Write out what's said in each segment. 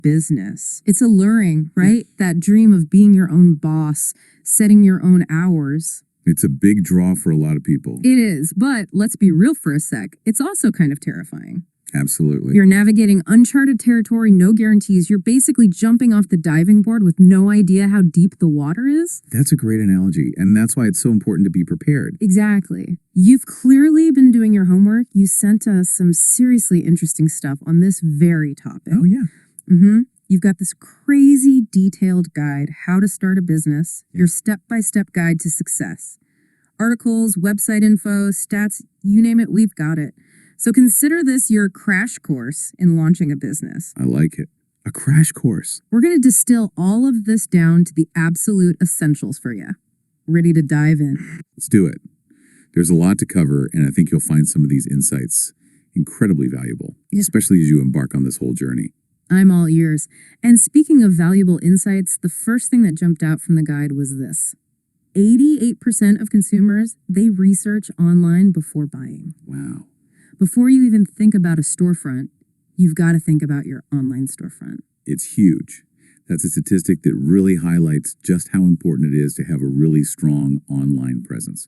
business. It's alluring, right? That dream of being your own boss, setting your own hours. It's a big draw for a lot of people. It is, but let's be real for a sec. It's also kind of terrifying. Absolutely. You're navigating uncharted territory, no guarantees. You're basically jumping off the diving board with no idea how deep the water is. That's a great analogy, and that's why it's so important to be prepared. Exactly. You've clearly been doing your homework. You sent us some seriously interesting stuff on this very topic. Oh, yeah. You've got this crazy detailed guide, how to start a business, your step-by-step guide to success. Articles, website info, stats, you name it, we've got it. So consider this your crash course in launching a business. I like it. A crash course. We're going to distill all of this down to the absolute essentials for you. Ready to dive in? Let's do it. There's a lot to cover, and I think you'll find some of these insights incredibly valuable, especially as you embark on this whole journey. I'm all ears. And speaking of valuable insights, the first thing that jumped out from the guide was this. 88% of consumers, they research online before buying. Wow. Before you even think about a storefront, you've got to think about your online storefront. It's huge. That's a statistic that really highlights just how important it is to have a really strong online presence.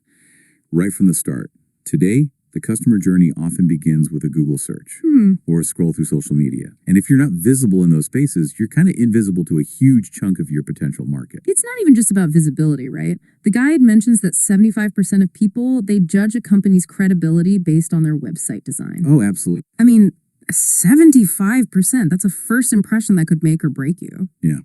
Right from the start. Today, the customer journey often begins with a Google search or a scroll through social media. And if you're not visible in those spaces, you're kind of invisible to a huge chunk of your potential market. It's not even just about visibility, right? The guide mentions that 75% of people, they judge a company's credibility based on their website design. Oh, absolutely. I mean, 75%, that's a first impression that could make or break you. Yeah.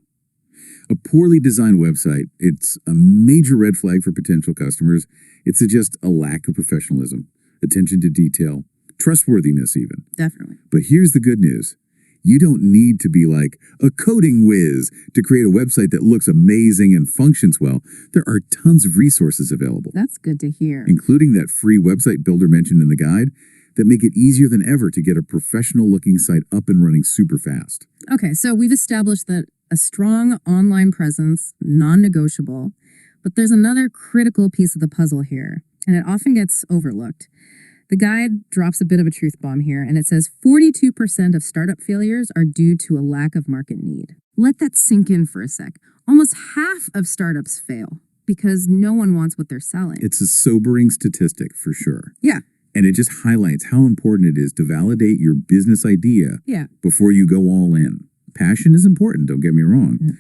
A poorly designed website, it's a major red flag for potential customers. It suggests a lack of professionalism, attention to detail, trustworthiness even. Definitely. But here's the good news. You don't need to be like a coding whiz to create a website that looks amazing and functions well. There are tons of resources available, That's good to hear. including that free website builder mentioned in the guide that make it easier than ever to get a professional looking site up and running super fast. Okay, so we've established that a strong online presence, non-negotiable, but there's another critical piece of the puzzle here, and it often gets overlooked. The guide drops a bit of a truth bomb here, and it says 42% of startup failures are due to a lack of market need. Let that sink in for a sec. Almost half of startups fail because no one wants what they're selling. It's a sobering statistic for sure. Yeah. And it just highlights how important it is to validate your business idea Yeah. before you go all in. Passion is important, don't get me wrong. Yeah.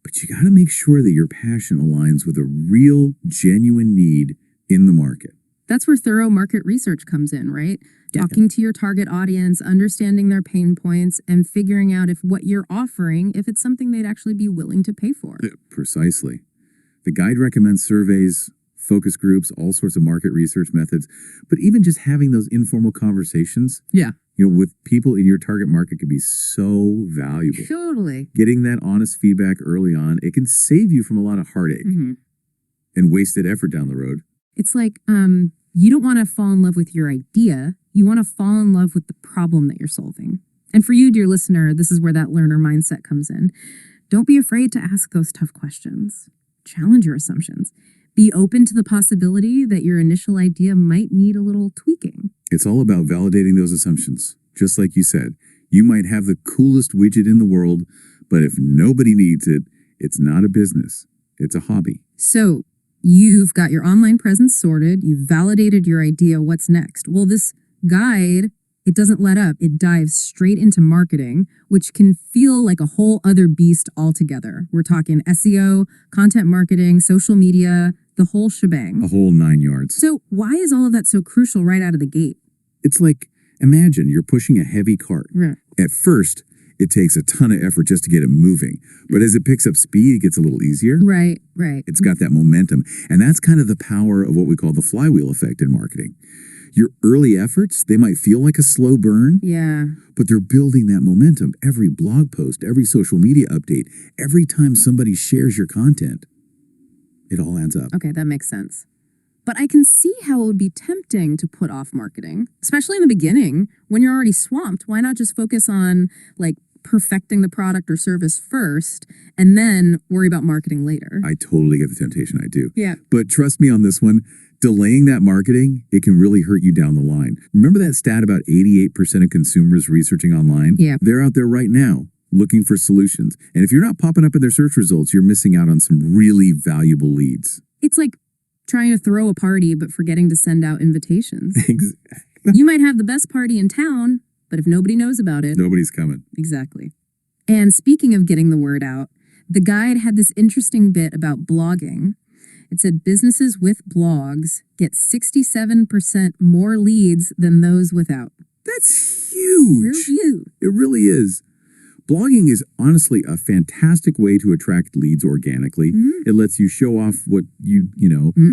But you got to make sure that your passion aligns with a real, genuine need in the market. That's where thorough market research comes in, right? Talking to your target audience, understanding their pain points, and figuring out if what you're offering, if it's something they'd actually be willing to pay for. Precisely. The guide recommends surveys, focus groups, all sorts of market research methods, but even just having those informal conversations, Yeah. with people in your target market can be so valuable. Totally. Getting that honest feedback early on, it can save you from a lot of heartache and wasted effort down the road. It's like, you don't want to fall in love with your idea. You want to fall in love with the problem that you're solving. And for you, dear listener, this is where that learner mindset comes in. Don't be afraid to ask those tough questions. Challenge your assumptions. Be open to the possibility that your initial idea might need a little tweaking. It's all about validating those assumptions. Just like you said, you might have the coolest widget in the world, but if nobody needs it, it's not a business. It's a hobby. So you've got your online presence sorted. You've validated your idea. What's next? Well, this guide, it doesn't let up. It dives straight into marketing, which can feel like a whole other beast altogether. We're talking SEO, content marketing, social media, the whole shebang. A whole 9 yards. So why is all of that so crucial right out of the gate? It's like, imagine you're pushing a heavy cart. Yeah. At first, it takes a ton of effort just to get it moving. But as it picks up speed, it gets a little easier. Right. It's got that momentum. And that's kind of the power of what we call the flywheel effect in marketing. Your early efforts, they might feel like a slow burn, Yeah. but they're building that momentum. Every blog post, every social media update, every time somebody shares your content, it all adds up. Okay, that makes sense. But I can see how it would be tempting to put off marketing, especially in the beginning when you're already swamped. Why not just focus on like perfecting the product or service first and then worry about marketing later? I totally get the temptation, I do. Yeah. But trust me on this one, delaying that marketing, it can really hurt you down the line. Remember that stat about 88% of consumers researching online? Yeah. They're out there right now. looking for solutions. And if you're not popping up in their search results, you're missing out on some really valuable leads. It's like trying to throw a party but forgetting to send out invitations. Exactly. You might have the best party in town, but if nobody knows about it, Nobody's coming. exactly. And speaking of getting the word out, the guide had this interesting bit about blogging. It said businesses with blogs get 67% more leads than those without. That's huge. Review. It really is. Blogging is honestly a fantastic way to attract leads organically. Mhm. It lets you show off what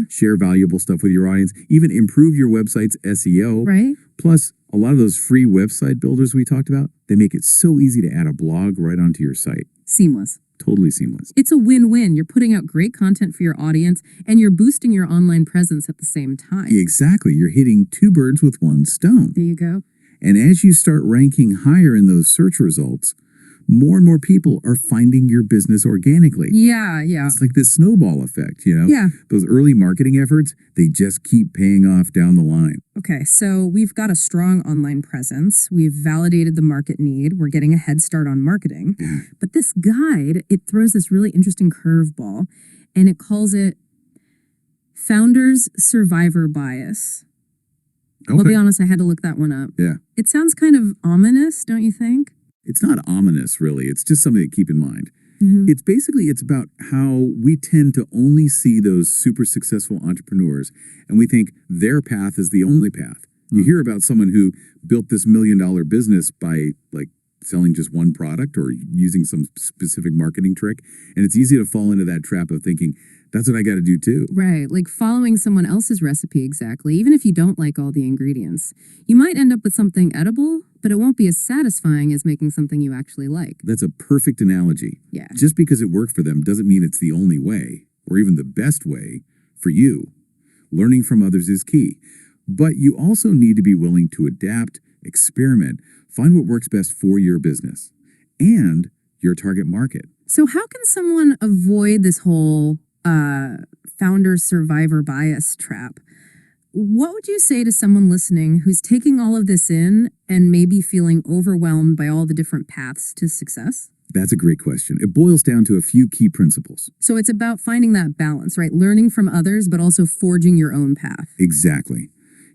share valuable stuff with your audience, even improve your website's SEO. Right? Plus, a lot of those free website builders we talked about, they make it so easy to add a blog right onto your site. Seamless. Totally seamless. It's a win-win. You're putting out great content for your audience and you're boosting your online presence at the same time. Exactly. You're hitting two birds with one stone. There you go. And as you start ranking higher in those search results, more and more people are finding your business organically. Yeah. It's like this snowball effect, Yeah. Those early marketing efforts, they just keep paying off down the line. Okay, so we've got a strong online presence. We've validated the market need. We're getting a head start on marketing. But this guide, it throws this really interesting curveball, and it calls it Founders Survivor Bias. I'll be honest, I had to look that one up. Yeah. It sounds kind of ominous, don't you think? It's not ominous, really. It's just something to keep in mind. Mhm. It's about how we tend to only see those super successful entrepreneurs and we think their path is the only path. You hear about someone who built this $1 million business by selling just one product or using some specific marketing trick. And it's easy to fall into that trap of thinking, that's what I got to do too. Right, like following someone else's recipe exactly, even if you don't like all the ingredients. You might end up with something edible, but it won't be as satisfying as making something you actually like. That's a perfect analogy. Yeah. Just because it worked for them doesn't mean it's the only way or even the best way for you. Learning from others is key. But you also need to be willing to adapt, experiment, find what works best for your business and your target market. So how can someone avoid this whole founder survivor bias trap? What would you say to someone listening who's taking all of this in and maybe feeling overwhelmed by all the different paths to success? That's a great question. It boils down to a few key principles. So it's about finding that balance, right? Learning from others, but also forging your own path. Exactly.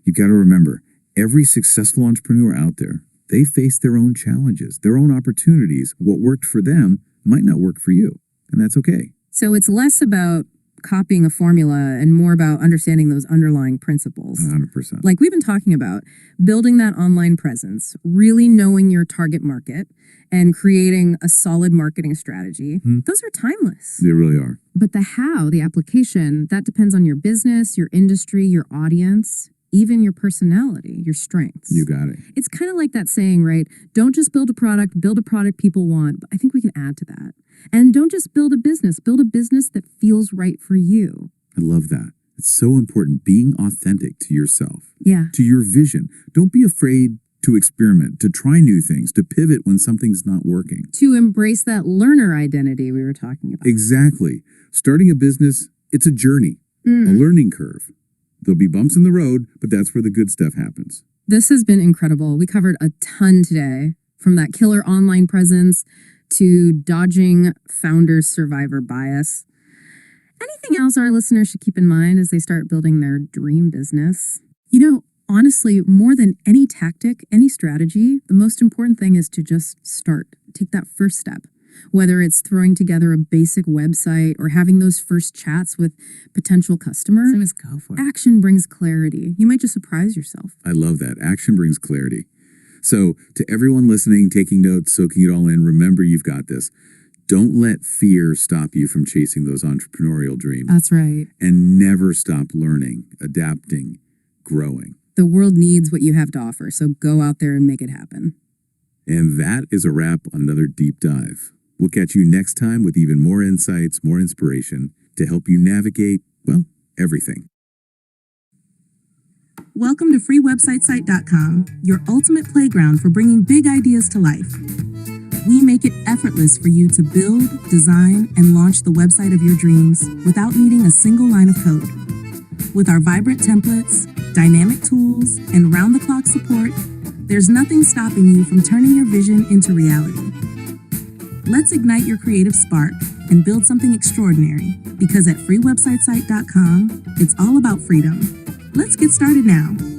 You've got to remember, every successful entrepreneur out there, they face their own challenges, their own opportunities. What worked for them might not work for you, and that's okay. So it's less about copying a formula and more about understanding those underlying principles. 100%. Like we've been talking about, building that online presence, really knowing your target market, and creating a solid marketing strategy. Those are timeless. They really are. But the how, the application, that depends on your business, your industry, your audience, even your personality, your strengths. You got it. It's kind of like that saying, right? Don't just build a product people want. But I think we can add to that. And don't just build a business that feels right for you. I love that. It's so important being authentic to yourself, Yeah. to your vision. Don't be afraid to experiment, to try new things, to pivot when something's not working. To embrace that learner identity we were talking about. Exactly. Starting a business, it's a journey, a learning curve. There'll be bumps in the road, but that's where the good stuff happens. This has been incredible. We covered a ton today, from that killer online presence to dodging founders survivor bias. Anything else our listeners should keep in mind as they start building their dream business? Honestly, more than any tactic, any strategy, the most important thing is to just start. Take that first step. Whether it's throwing together a basic website or having those first chats with potential customers, So just go for it. action brings clarity. You might just surprise yourself. I love that. Action brings clarity. So, to everyone listening, taking notes, soaking it all in, remember you've got this. Don't let fear stop you from chasing those entrepreneurial dreams. That's right. And never stop learning, adapting, growing. The world needs what you have to offer, so go out there and make it happen. And that is a wrap on another deep dive. We'll catch you next time with even more insights, more inspiration to help you navigate, everything. Welcome to freewebsitesite.com, your ultimate playground for bringing big ideas to life. We make it effortless for you to build, design, and launch the website of your dreams without needing a single line of code. With our vibrant templates, dynamic tools, and round-the-clock support, there's nothing stopping you from turning your vision into reality. Let's ignite your creative spark and build something extraordinary, because at freewebsitesite.com, it's all about freedom. Let's get started now.